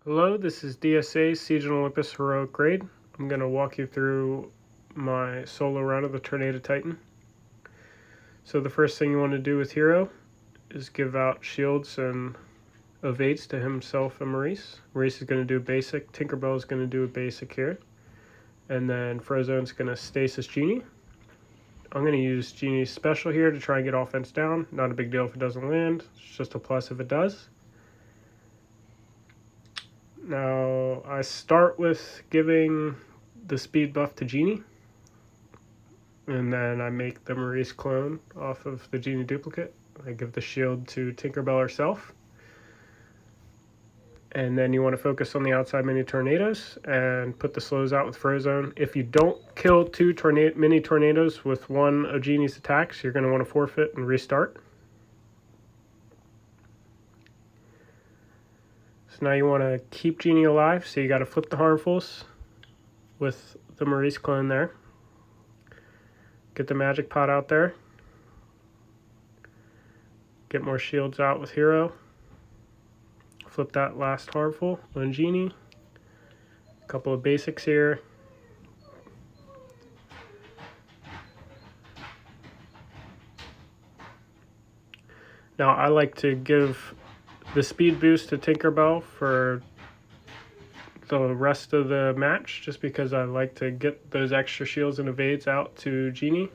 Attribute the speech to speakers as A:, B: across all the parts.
A: Hello, this is DSA Siege and Olympus Heroic Grade. I'm going to walk you through my solo run of the Tornado Titan. So the first thing you want to do with Hero is give out shields and evades to himself and Maurice. Maurice is going to do basic, Tinkerbell is going to do a basic here, and then Frozone's going to stasis Genie. I'm going to use Genie's special here to try and get offense down. Not a big deal if it doesn't land, it's just a plus if it does. Now, I start with giving the speed buff to Genie, and then I make the Maurice clone off of the Genie duplicate. I give the shield to Tinkerbell herself. And then you want to focus on the outside mini tornadoes and put the slows out with Frozone. If you don't kill two mini tornadoes with one of Genie's attacks, you're going to want to forfeit and restart. So now you want to keep Genie alive, so you got to flip the harmfuls with the Maurice clone there. Get the magic pot out there. Get more shields out with Hero. Flip that last harmful on Genie. A couple of basics here. Now I like to give the speed boost to Tinkerbell for the rest of the match, just because I like to get those extra shields and evades out to Genie.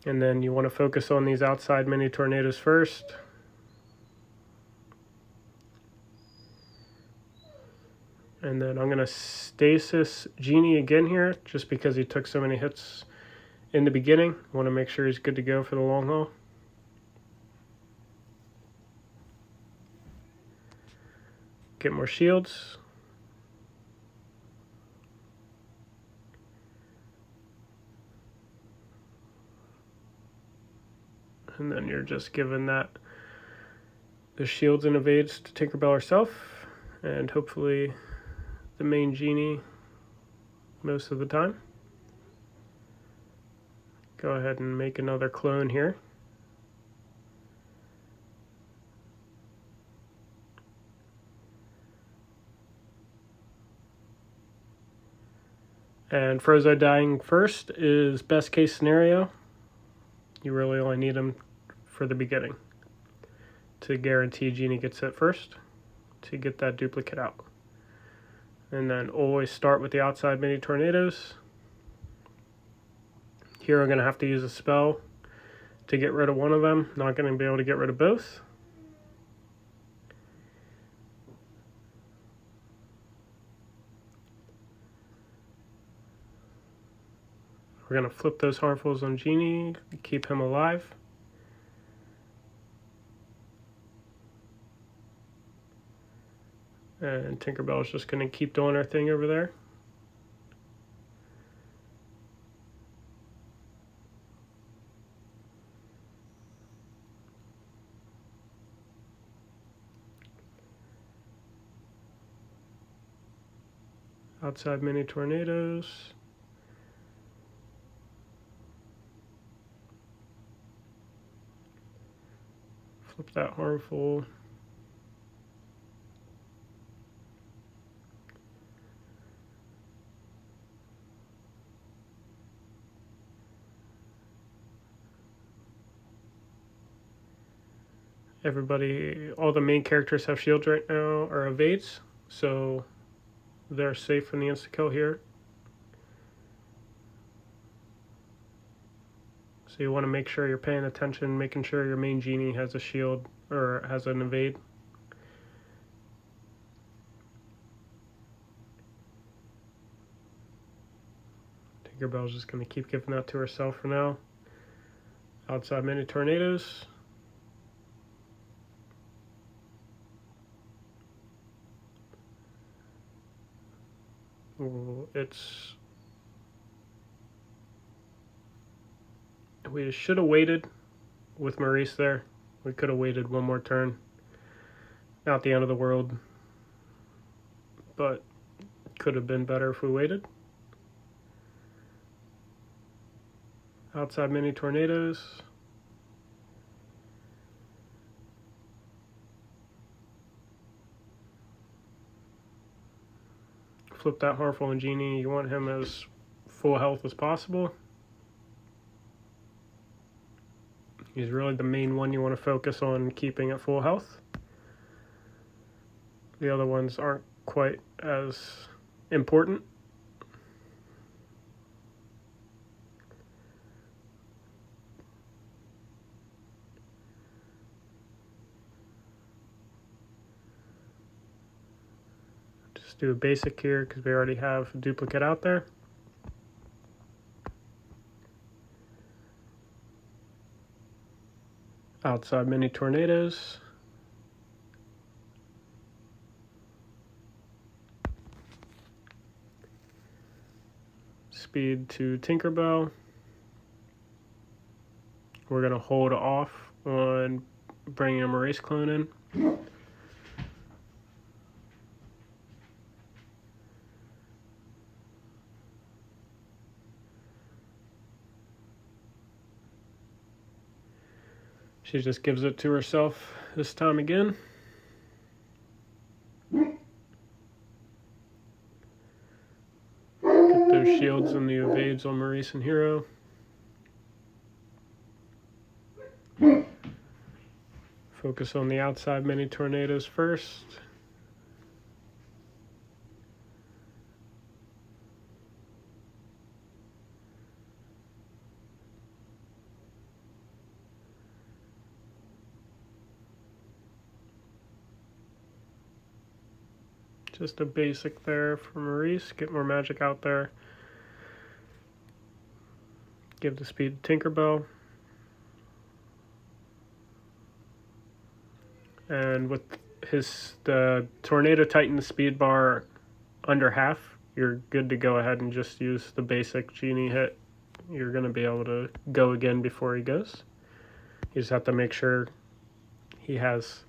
A: And then you want to focus on these outside mini tornadoes first. And then I'm going to stasis Genie again here, just because he took so many hits in the beginning. I want to make sure he's good to go for the long haul. Get more shields. And then you're just giving that the shields and evades to Tinkerbell herself, and hopefully the main Genie most of the time. Go ahead and make another clone here. And Frozo dying first is best case scenario. You really only need him for the beginning to guarantee Genie gets hit first to get that duplicate out. And then always start with the outside mini tornadoes. Here I'm going to have to use a spell to get rid of one of them. Not going to be able to get rid of both. We're going to flip those harmfuls on Genie, keep him alive. And Tinkerbell is just going to keep doing her thing over there. Outside mini tornadoes. Flip that harmful. Everybody, all the main characters have shields right now, or evades, so they're safe from the insta-kill here. So you want to make sure you're paying attention, making sure your main Genie has a shield or has an evade. Tinkerbell's just going to keep giving that to herself for now. Outside mini tornadoes. We should have waited with Maurice there. We could have waited one more turn. Not the end of the world, but could have been better if we waited. Outside mini tornadoes. flip that harmful genie. You want him as full health as possible. He's really the main one you want to focus on keeping at full health. The other ones aren't quite as important. Just do a basic here because we already have a duplicate out there. Outside mini tornadoes. Speed to Tinkerbell. We're going to hold off on bringing a Maurice clone in. She just gives it to herself this time again. Get those shields and the evades on Maurice and Hero. Focus on the outside mini tornadoes first. Just a basic there for Maurice. Get more magic out there. Give the speed to Tinkerbell. And with the Tornado Titan speed bar under half, you're good to go ahead and just use the basic genie hit. You're going to be able to go again before he goes. You just have to make sure he has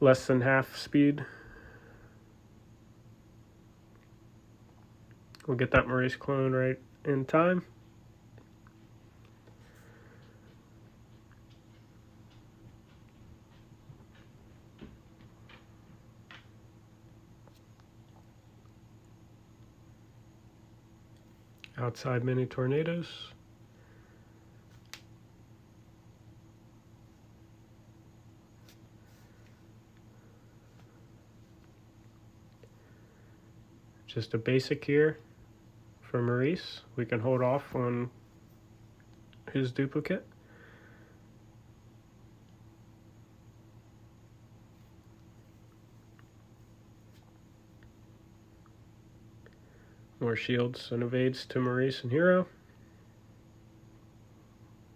A: less than half speed. We'll get that Maurice clone right in time. Outside mini tornadoes. Just a basic here for Maurice. We can hold off on his duplicate. More shields and evades to Maurice and Hero.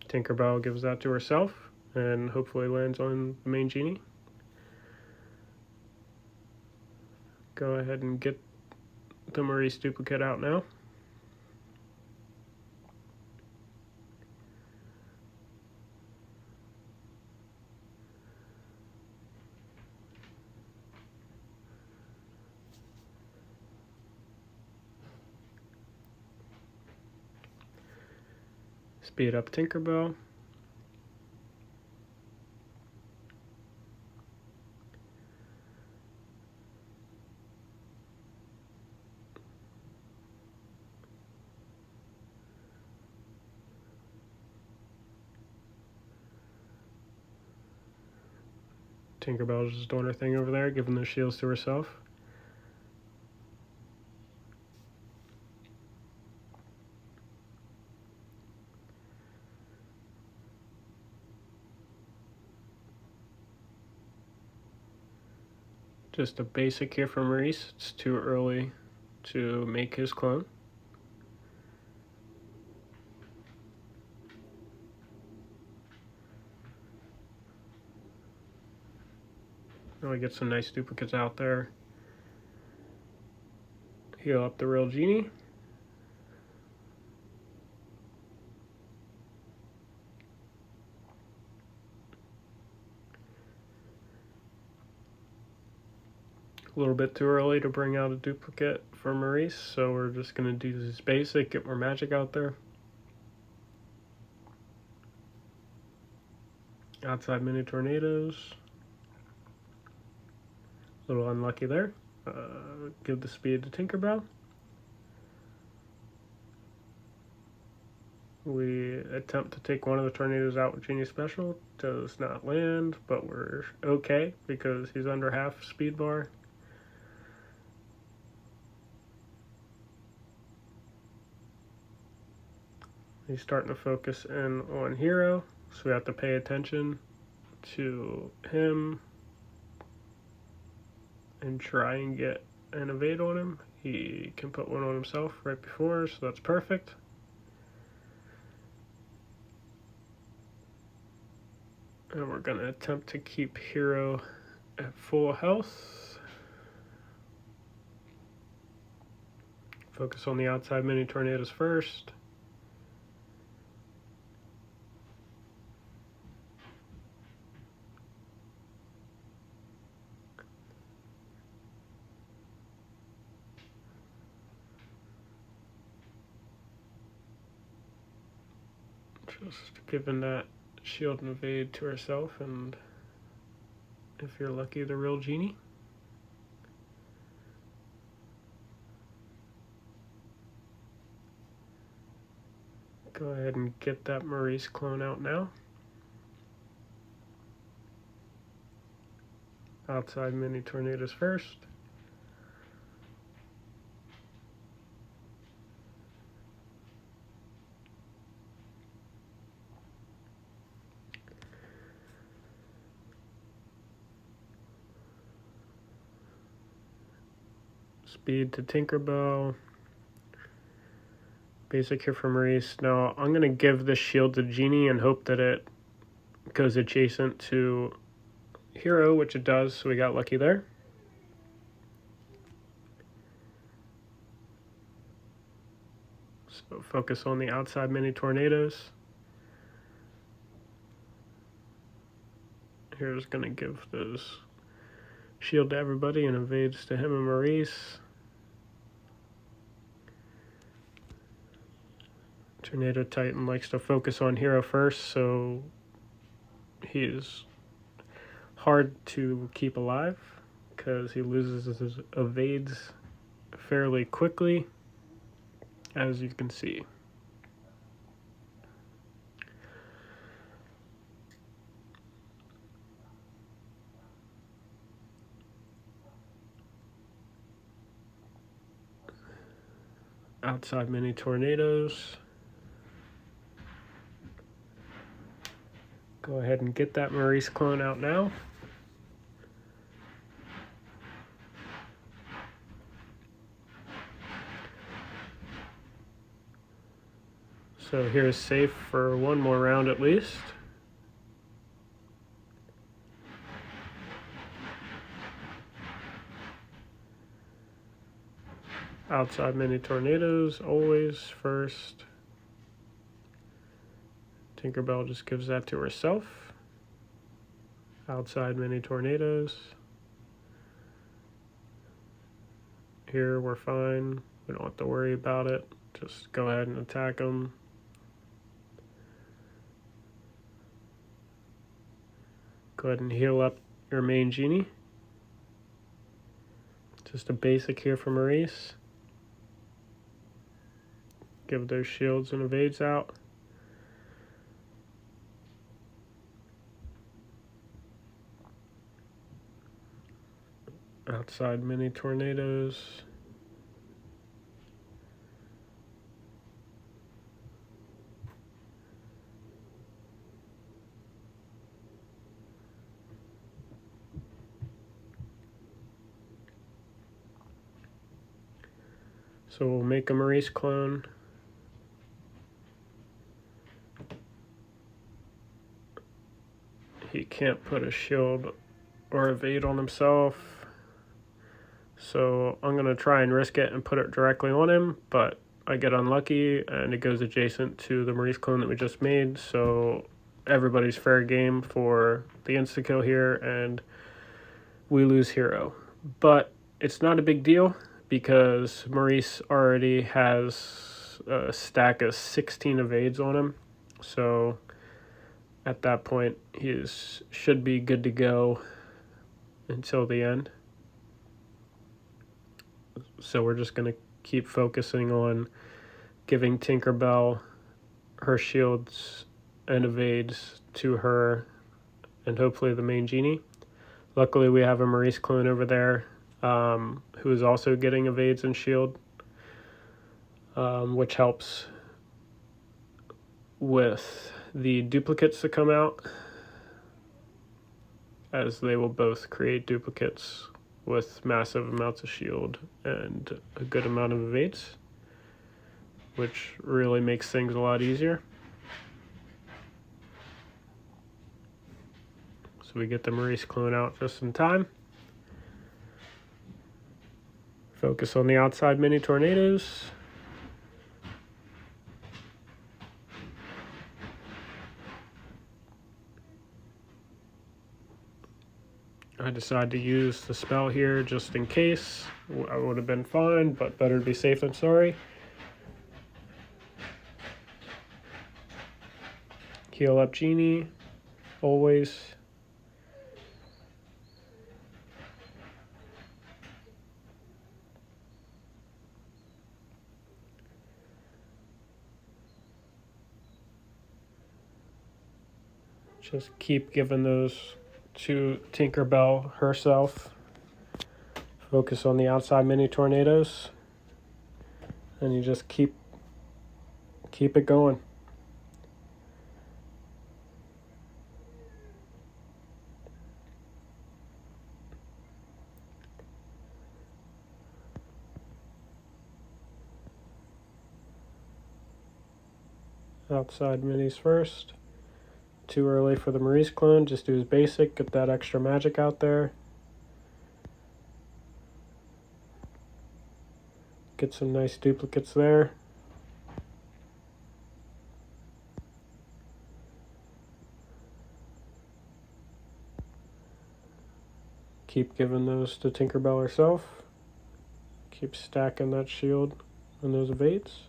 A: Tinkerbell gives that to herself and hopefully lands on the main genie. Go ahead and get the Maurice duplicate out now. Speed up Tinkerbell. Tinkerbell's just doing her thing over there, giving the shields to herself. Just a basic here for Maurice. It's too early to make his clone. Really get some nice duplicates out there. Heal up the real genie. A little bit too early to bring out a duplicate for Maurice, so we're just going to do this basic, get more magic out there. Outside mini tornadoes. A little unlucky there. give the speed to Tinkerbell. We attempt to take one of the tornadoes out with Genie Special. Does not land, but we're okay because he's under half speed bar. He's starting to focus in on Hero, so we have to pay attention to him and try and get an evade on him. He can put one on himself right before, so that's perfect. And we're going to attempt to keep Hero at full health. Focus on the outside mini tornadoes first. Just giving that shield and evade to herself, and if you're lucky, the real Genie. Go ahead and get that Maurice clone out now. Outside mini tornadoes first. Speed to Tinkerbell. Basic here for Maurice. Now I'm going to give this shield to Genie and hope that it goes adjacent to Hero, which it does, so we got lucky there. So focus on the outside mini tornadoes. Here's going to give this shield to everybody and evades to him and Maurice. Tornado Titan likes to focus on Hero first, so he is hard to keep alive because he loses his evades fairly quickly, as you can see. Outside mini tornadoes. Go ahead and get that Maurice clone out now. So here's safe for one more round at least. Outside mini tornadoes, always first. Tinkerbell just gives that to herself. Outside mini tornadoes. Here we're fine. We don't have to worry about it. Just go ahead and attack them. Go ahead and heal up your main Genie. Just a basic here for Maurice. Give those shields and evades out. Outside mini tornadoes. So we'll make a Maurice clone. He can't put a shield or evade on himself. So I'm going to try and risk it and put it directly on him, but I get unlucky and it goes adjacent to the Maurice clone that we just made. So everybody's fair game for the insta-kill here, and we lose Hero. But it's not a big deal because Maurice already has a stack of 16 evades on him. So at that point, he should be good to go until the end. So we're just going to keep focusing on giving Tinkerbell her shields and evades to her and hopefully the main genie. Luckily we have a Maurice clone over there who is also getting evades and shield, which helps with the duplicates to come out, as they will both create duplicates with massive amounts of shield and a good amount of evades, which really makes things a lot easier. So we get the Maurice clone out just in time. Focus on the outside mini tornadoes. I decided to use the spell here just in case. I would have been fine, but better to be safe than sorry. Heal up Genie, always. Just keep giving those to Tinkerbell herself. Focus on the outside mini tornadoes, and you just keep it going. Outside minis first. Too early for the Maurice clone, just do his basic, get that extra magic out there. Get some nice duplicates there. Keep giving those to Tinkerbell herself. Keep stacking that shield and those evades.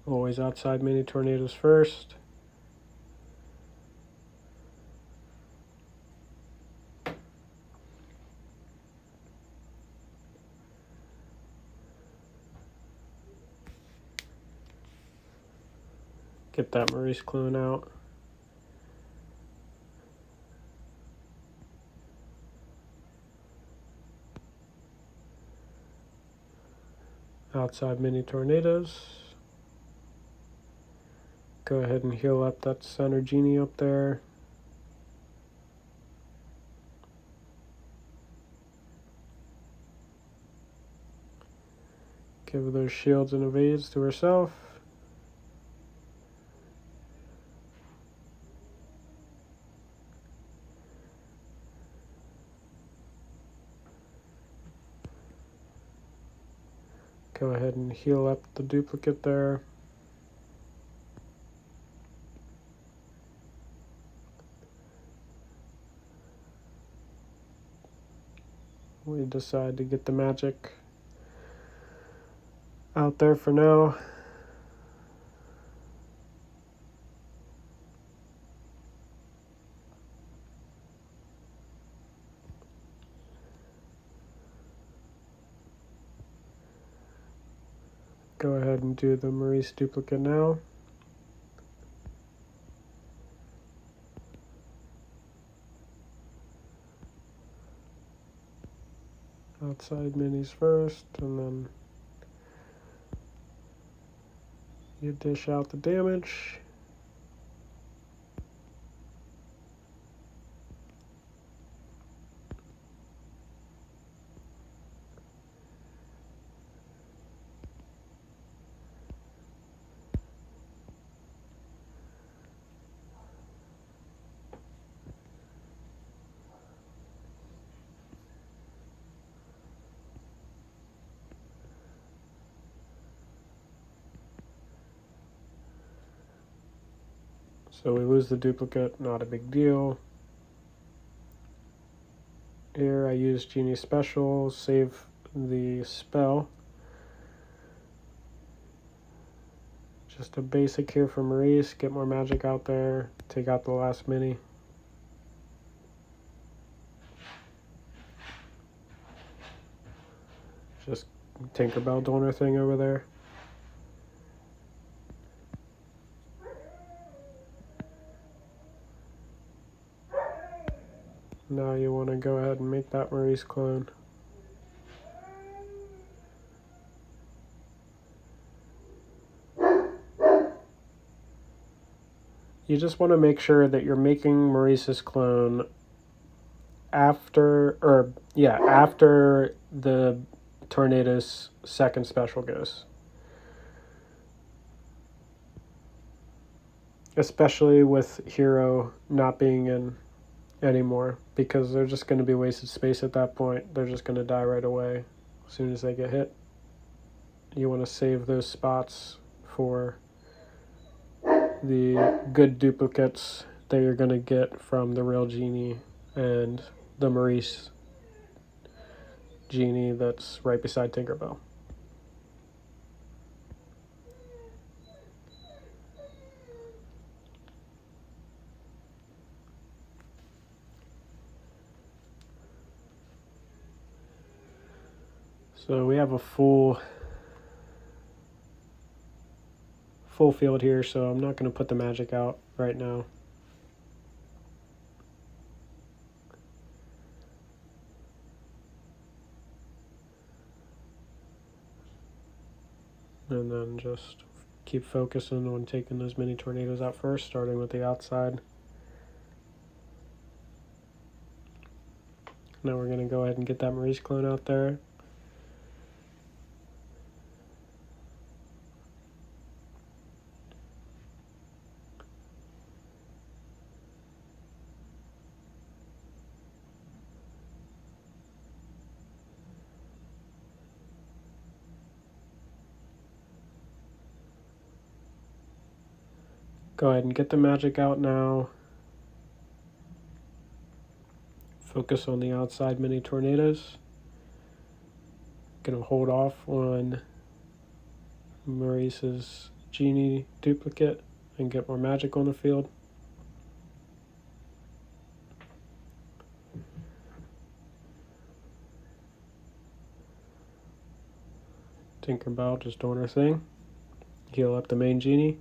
A: Always outside mini tornadoes first. Get that Maurice clone out. Outside mini tornadoes. Go ahead and heal up that center genie up there. Give those shields and evades to herself. Go ahead and heal up the duplicate there. We decide to get the magic out there for now. Go ahead and do the Maurice duplicate now. Outside minis first, and then you dish out the damage. So we lose the duplicate, not a big deal. Here I use Genie Special, save the spell. Just a basic here for Maurice. Get more magic out there. Take out the last mini. Just Tinkerbell doing her thing over there. Now you want to go ahead and make that Maurice clone. You just want to make sure that you're making Maurice's clone after the Tornado's second special goes. Especially with Hero not being in anymore, because they're just going to be wasted space at that point. They're just going to die right away as soon as they get hit. You want to save those spots for the good duplicates that you're going to get from the real Genie and the Maurice Genie that's right beside Tinkerbell. So we have a full field here, so I'm not going to put the magic out right now. And then just keep focusing on taking those mini tornadoes out first, starting with the outside. Now we're going to go ahead and get that Maurice clone out there. Go ahead and get the magic out now. Focus on the outside mini tornadoes. Gonna hold off on Maurice's Genie duplicate and get more magic on the field. Tinkerbell just doing her thing. Heal up the main Genie.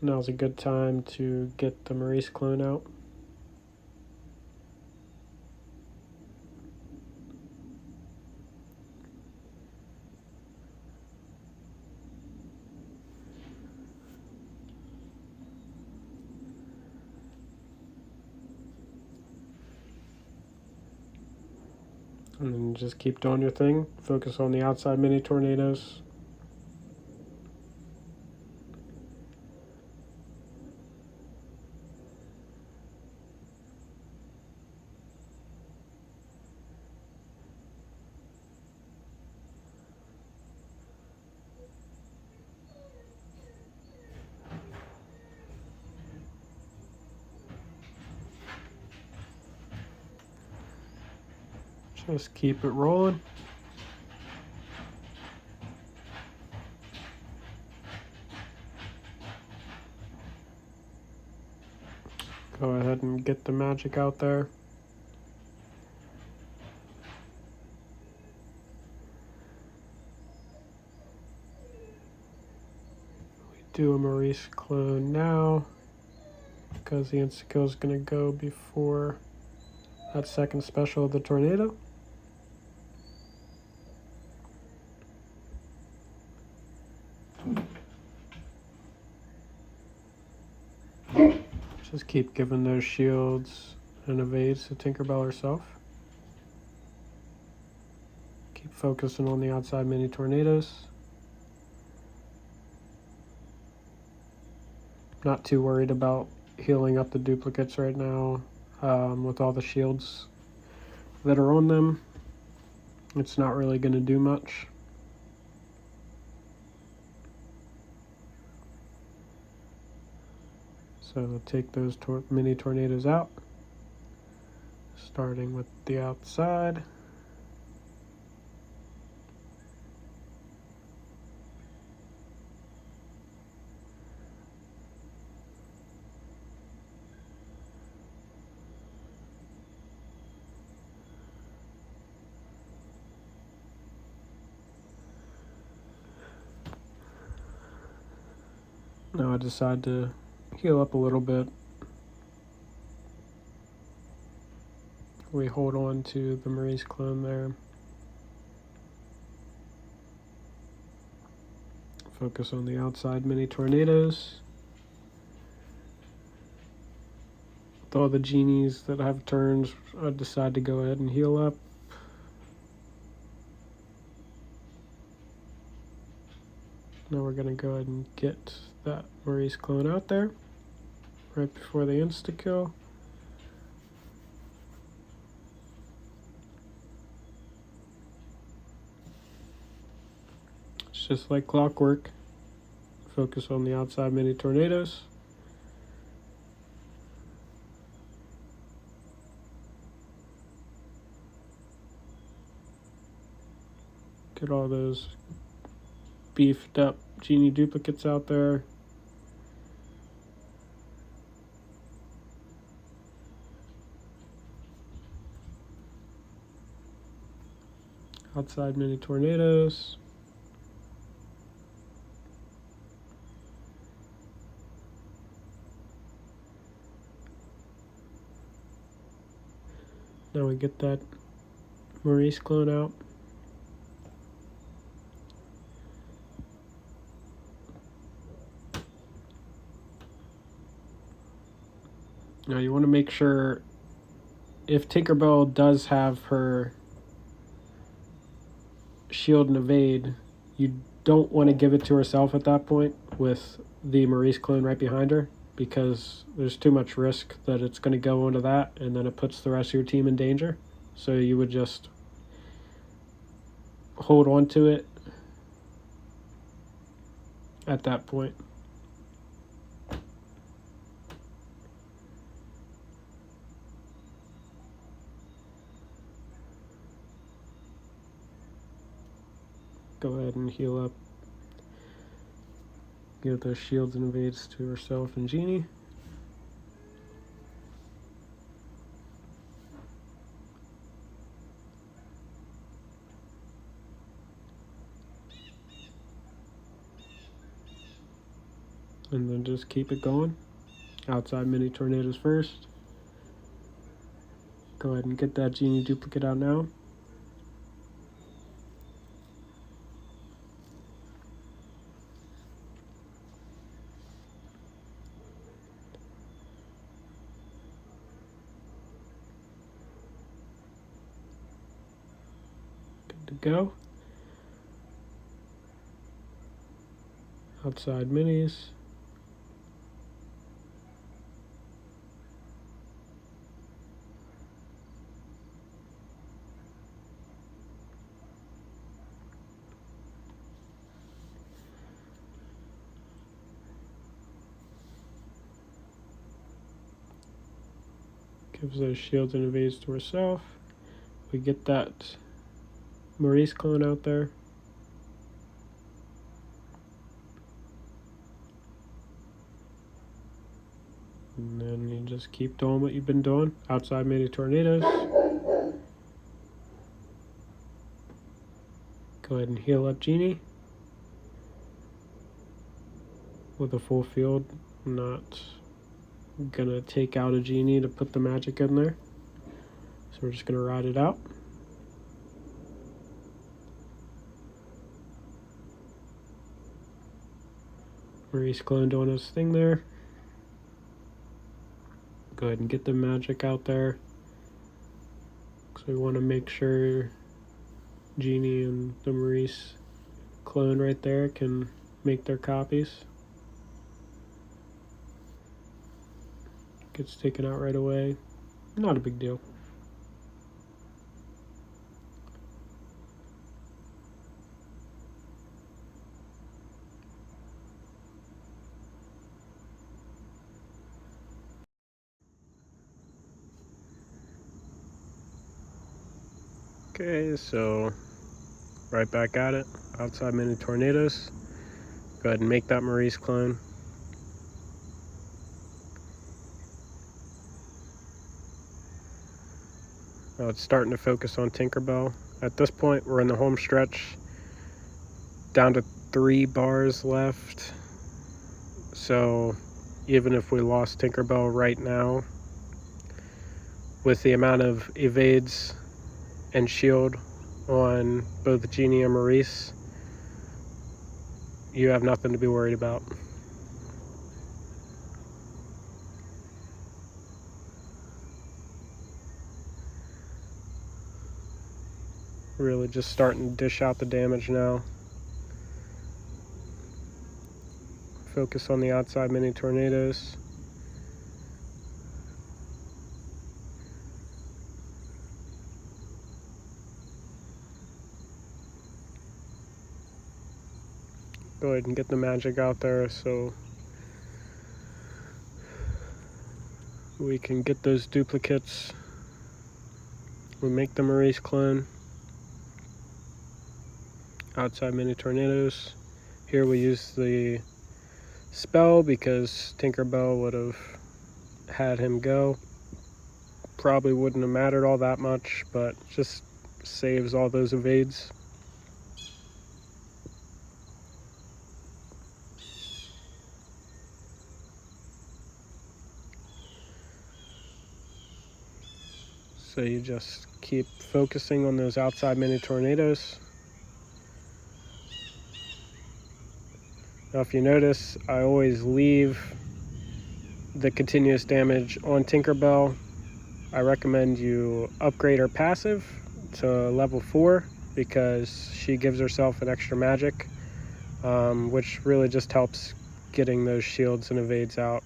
A: Now's a good time to get the Maurice clone out. And then just keep doing your thing. Focus on the outside mini tornadoes. Just keep it rolling. Go ahead and get the magic out there. We do a Maurice clone now because the insta-kill is going to go before that second special of the tornado. Just keep giving those shields and evades to Tinkerbell herself. Keep focusing on the outside mini tornadoes. Not too worried about healing up the duplicates right now with all the shields that are on them. It's not really going to do much. So we'll take those mini tornadoes out. Starting with the outside. Now I decide to heal up a little bit. We hold on to the Maurice clone there. Focus on the outside mini tornadoes. With all the genies that have turns, I decide to go ahead and heal up. Now we're going to go ahead and get that Maurice clone out there right before the insta-kill. It's just like clockwork. Focus on the outside mini tornadoes. Get all those beefed up genie duplicates out there. Outside mini tornadoes. Now we get that Maurice clone out. Now you want to make sure if Tinkerbell does have her shield and evade, you don't want to give it to herself at that point with the Maurice clone right behind her, because there's too much risk that it's going to go into that and then it puts the rest of your team in danger. So you would just hold on to it at that point. Go ahead and heal up. Give those shields and evades to herself and Genie. And then just keep it going. Outside mini tornadoes first. Go ahead and get that Genie duplicate out now. Good to go. Outside minis. Gives those shields and evades to herself. We get that Maurice clone out there. And then you just keep doing what you've been doing. Outside mini tornadoes. Go ahead and heal up Genie. With a full field. I'm not gonna take out a Genie to put the magic in there. So we're just gonna ride it out. Maurice clone doing his thing there. Go ahead and get the magic out there. So we want to make sure Genie and the Maurice clone right there can make their copies. Gets taken out right away. Not a big deal. Okay, so right back at it. Outside mini tornadoes. Go ahead and make that Maurice clone. It's starting to focus on Tinkerbell. At this point, we're in the home stretch. Down to 3 bars left. So even if we lost Tinkerbell right now, with the amount of evades and shield on both Genie and Maurice, you have nothing to be worried about. Really just starting to dish out the damage now. Focus on the outside mini tornadoes. Go ahead and get the magic out there so we can get those duplicates. We make the Maurice clone. Outside mini tornadoes. Here we use the spell because Tinkerbell would have had him go. Probably wouldn't have mattered all that much, but just saves all those evades. So you just keep focusing on those outside mini tornadoes. Now if you notice, I always leave the continuous damage on Tinkerbell. I recommend you upgrade her passive to level 4 because she gives herself an extra magic, which really just helps getting those shields and evades out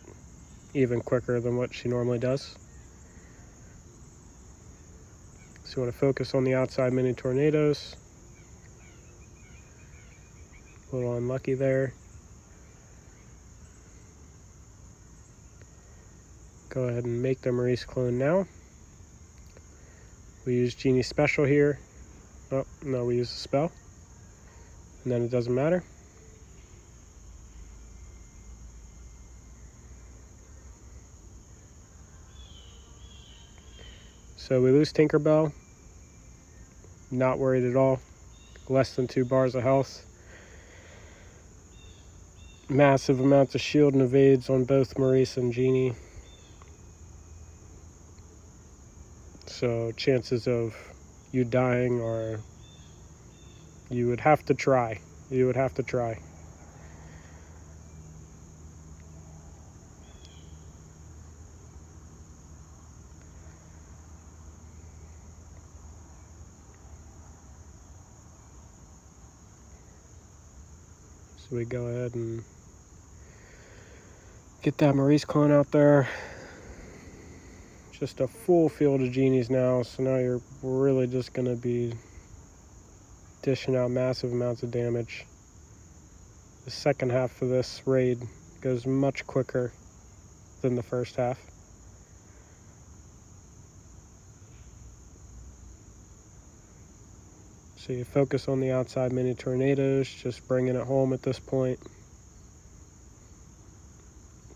A: even quicker than what she normally does. So you want to focus on the outside mini tornadoes. A little unlucky there. Go ahead and make the Maurice clone now. We use Genie Special here. Oh, no, we use a spell. And then it doesn't matter. So we lose Tinkerbell. Not worried at all. Less than 2 bars of health. Massive amounts of shield and evades on both Maurice and Genie. So chances of you dying are, you would have to try. You would have to try. So we go ahead and get that Maurice clone out there. Just a full field of Genies now, so now you're really just going to be dishing out massive amounts of damage. The second half of this raid goes much quicker than the first half. So you focus on the outside mini tornadoes, just bringing it home at this point.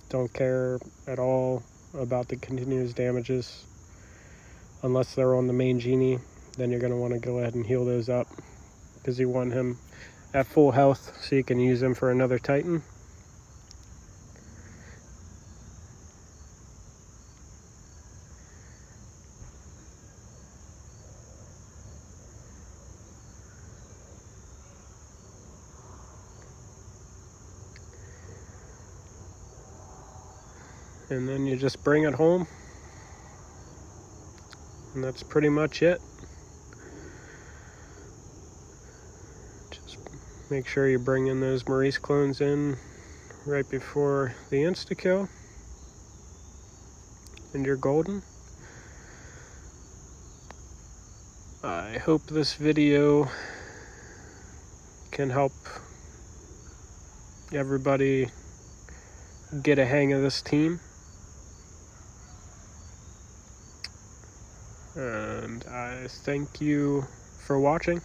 A: Don't care at all about the continuous damages unless they're on the main Genie. Then you're going to want to go ahead and heal those up because you want him at full health so you can use him for another Titan. And then you just bring it home. And that's pretty much it. Just make sure you bring in those Maurice clones in right before the insta-kill. And you're golden. I hope this video can help everybody get a hang of this team. And I thank you for watching.